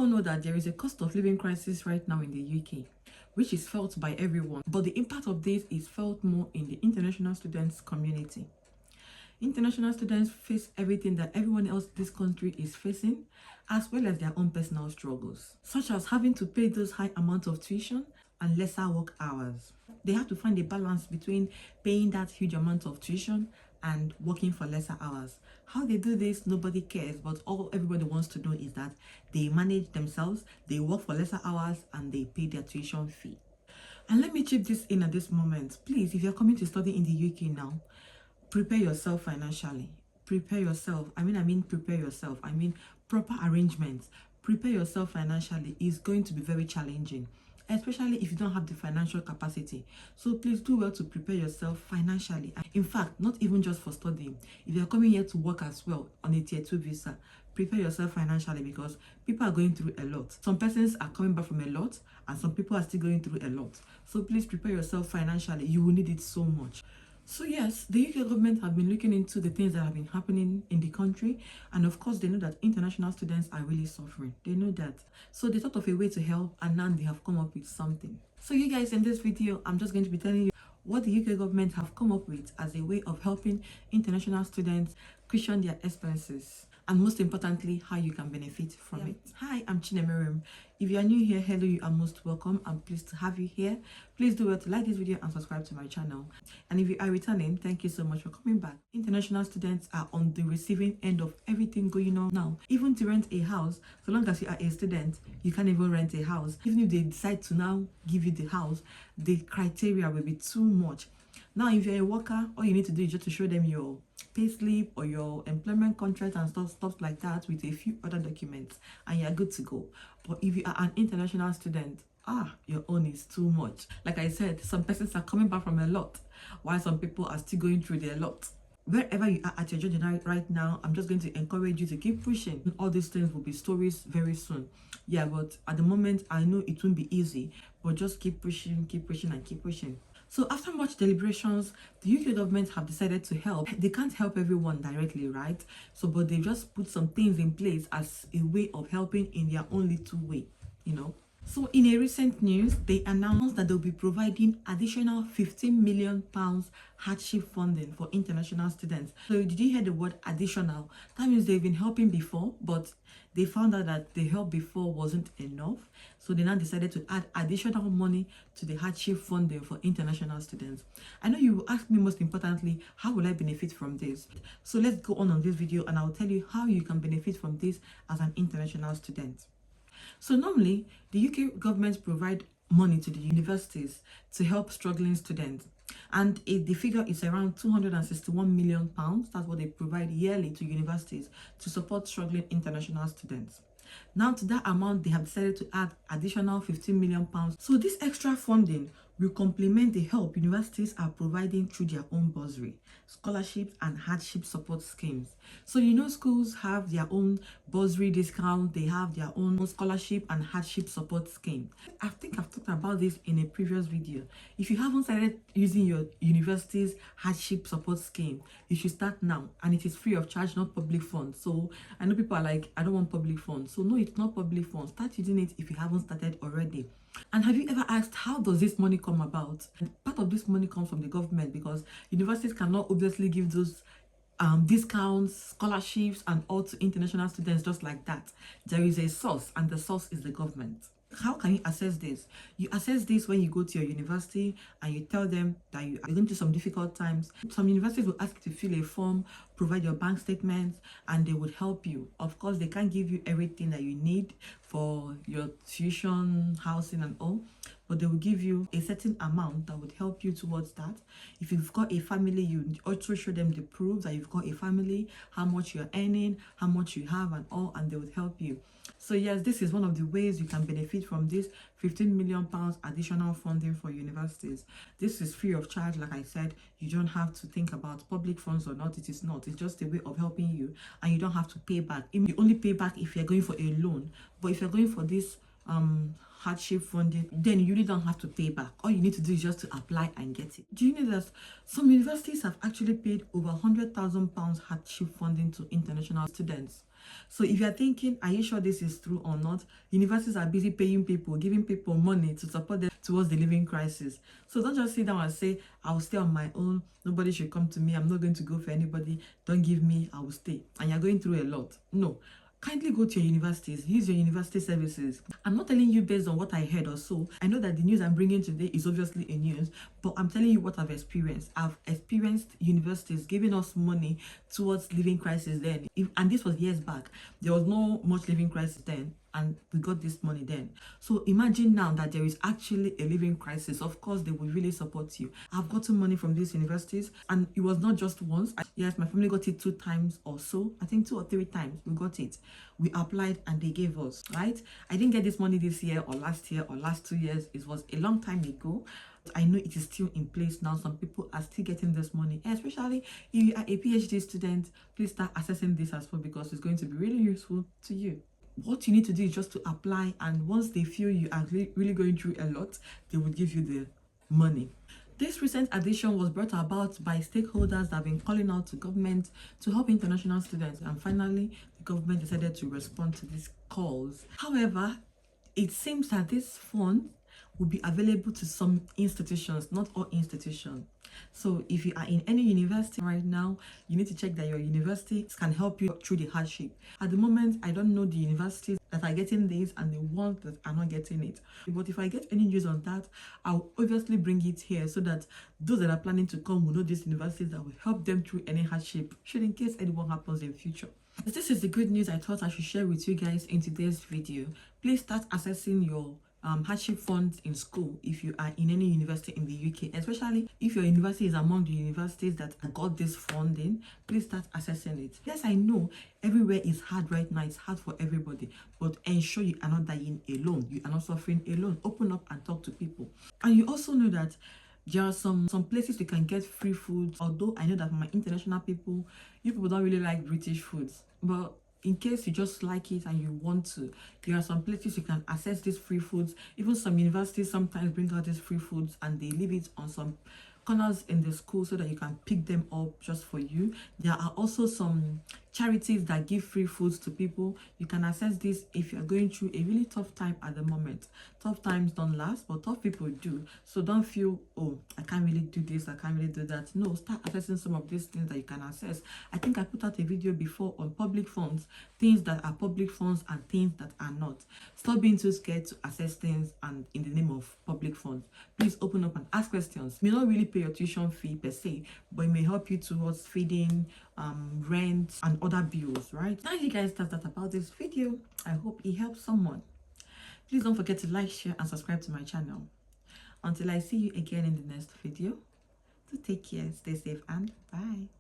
all know that there is a cost of living crisis right now in the UK, which is felt by everyone, but the impact of this is felt more in the international students community. International students face everything that everyone else in this country is facing, as well as their own personal struggles, such as having to pay those high amounts of tuition and lesser work hours. They have to find a balance between paying that huge amount of tuition and working for lesser hours. How they do this, nobody cares, but all everybody wants to know is that they manage themselves, they work for lesser hours, and they pay their tuition fee. And let me chip this in at this moment. Please, if you're coming to study in the UK now, prepare yourself financially. Prepare yourself. Prepare yourself. Proper arrangements. Prepare yourself financially is going to be very challenging, especially if you don't have the financial capacity. So please do well to prepare yourself financially. In fact, not even just for studying. If you're coming here to work as well on a tier 2 visa, prepare yourself financially, because people are going through a lot. Some persons are coming back from a lot, and some people are still going through a lot. So please prepare yourself financially. You will need it so much. So yes, the UK government have been looking into the things that have been happening in the country, and of course they know that international students are really suffering. They know that. So they thought of a way to help, and now they have come up with something. So you guys, in this video, I'm just going to be telling you what the UK government have come up with as a way of helping international students cushion their expenses, and most importantly, how you can benefit from it. Hi, I'm Chinemerem. If you are new here, hello, you are most welcome. I'm pleased to have you here. Please do well to like this video and subscribe to my channel. And if you are returning, thank you so much for coming back. International students are on the receiving end of everything going on now. Even to rent a house, so long as you are a student, you can't even rent a house. Even if they decide to now give you the house, the criteria will be too much. Now, if you're a worker, all you need to do is just to show them your payslip or your employment contract and stuff like that with a few other documents, and you're good to go. But if you are an international student, your own is too much. Like I said, some persons are coming back from a lot, while some people are still going through their lot. Wherever you are at your journey right now, I'm just going to encourage you to keep pushing. All these things will be stories very soon. Yeah, but at the moment, I know it won't be easy, but just keep pushing, and keep pushing. So after much deliberations, the UK government have decided to help. They can't help everyone directly, right? So, but they just put some things in place as a way of helping in their own little way, you know. So in a recent news, they announced that they'll be providing additional £15 million hardship funding for international students. So did you hear the word additional? That means they've been helping before, but they found out that the help before wasn't enough. So they now decided to add additional money to the hardship funding for international students. I know you will ask me, most importantly, how will I benefit from this? So let's go on this video, and I'll tell you how you can benefit from this as an international student. So normally, the UK government provide money to the universities to help struggling students. And the figure is around £261 million. That's what they provide yearly to universities to support struggling international students. Now to that amount, they have decided to add additional £15 million. So this extra funding will complement the help universities are providing through their own bursary, scholarships, and hardship support schemes. So you know, schools have their own bursary discount, they have their own scholarship and hardship support scheme. I think I've talked about this in a previous video. If you haven't started using your university's hardship support scheme, you should start now, and it is free of charge, not public funds. So I know people are like, I don't want public funds. So no, it's not public funds. Start using it if you haven't started already. And have you ever asked, how does this money come about? And part of this money comes from the government, because universities cannot obviously give those discounts, scholarships, and all to international students just like that. There is a source, and the source is the government. How can you assess this? You assess this when you go to your university and you tell them that you are going through some difficult times. Some universities will ask you to fill a form, provide your bank statements, and they would help you. Of course, they can't give you everything that you need for your tuition, housing, and all, but they will give you a certain amount that would help you towards that. If you've got a family, you also show them the proof that you've got a family, how much you're earning, how much you have, and all, and they would help you. So yes, this is one of the ways you can benefit from this £15 million additional funding for universities. This is free of charge. Like I said, you don't have to think about public funds or not. It is not. It's just a way of helping you, and you don't have to pay back. You only pay back if you're going for a loan, but if you're going for this hardship funding, then you really don't have to pay back. All you need to do is just to apply and get it. Do you know that some universities have actually paid over £100,000 hardship funding to international students? So if you're thinking, are you sure this is true or not? Universities are busy paying people, giving people money to support them towards the living crisis. So don't just sit down and say, I'll stay on my own. Nobody should come to me. I'm not going to go for anybody. Don't give me, I will stay. And you're going through a lot. No. Kindly go to your universities, use your university services. I'm not telling you based on what I heard or so. I know that the news I'm bringing today is obviously a news, but I'm telling you what I've experienced. I've experienced universities giving us money towards living crisis then. And this was years back. There was no much living crisis then, and we got this money then. So imagine now that there is actually a living crisis. Of course, they will really support you. I've gotten money from these universities, and it was not just once. Yes, my family got it 2 times or so. I think 2 or 3 times we got it. We applied and they gave us, right? I didn't get this money this year or last year or last 2 years. It was a long time ago. I know it is still in place now. Some people are still getting this money, especially if you are a PhD student. Please start assessing this as well, because it's going to be really useful to you. What you need to do is just to apply, and once they feel you are really going through a lot, they will give you the money. This recent addition was brought about by stakeholders that have been calling out to government to help international students, and finally the government decided to respond to these calls. However, it seems that this fund will be available to some institutions, not all institutions. So if you are in any university right now, you need to check that your university can help you through the hardship. At the moment, I don't know the universities that are getting this and the ones that are not getting it. But if I get any news on that, I'll obviously bring it here so that those that are planning to come will know these universities that will help them through any hardship, should in case anyone happens in future. This is the good news I thought I should share with you guys in today's video. Please start assessing your hardship funds in school if you are in any university in the UK, especially if your university is among the universities that got this funding. Please start assessing it. Yes, I know everywhere is hard right now. It's hard for everybody, but ensure you are not dying alone. You are not suffering alone. Open up and talk to people. And you also know that there are some places you can get free food. Although I know that for my international people, you people don't really like British foods, but in case you just like it and you want to, there are some places you can access these free foods. Even some universities sometimes bring out these free foods and they leave it on some corners in the school so that you can pick them up just for you. There are also some charities that give free foods to people. You can access this if you're going through a really tough time at the moment. Tough times don't last, but tough people do. So don't feel, oh, I can't really do this, I can't really do that. No, start accessing some of these things that you can access. I think I put out a video before on public funds, things that are public funds and things that are not. Stop being too scared to access things and in the name of public funds. Please open up and ask questions. You may not really pay your tuition fee per se, but it may help you towards feeding, rent and other bills, right? Now you guys thought that about this video. I hope it helps someone. Please don't forget to like, share and subscribe to my channel. Until I see you again in the next video, do take care, stay safe and bye.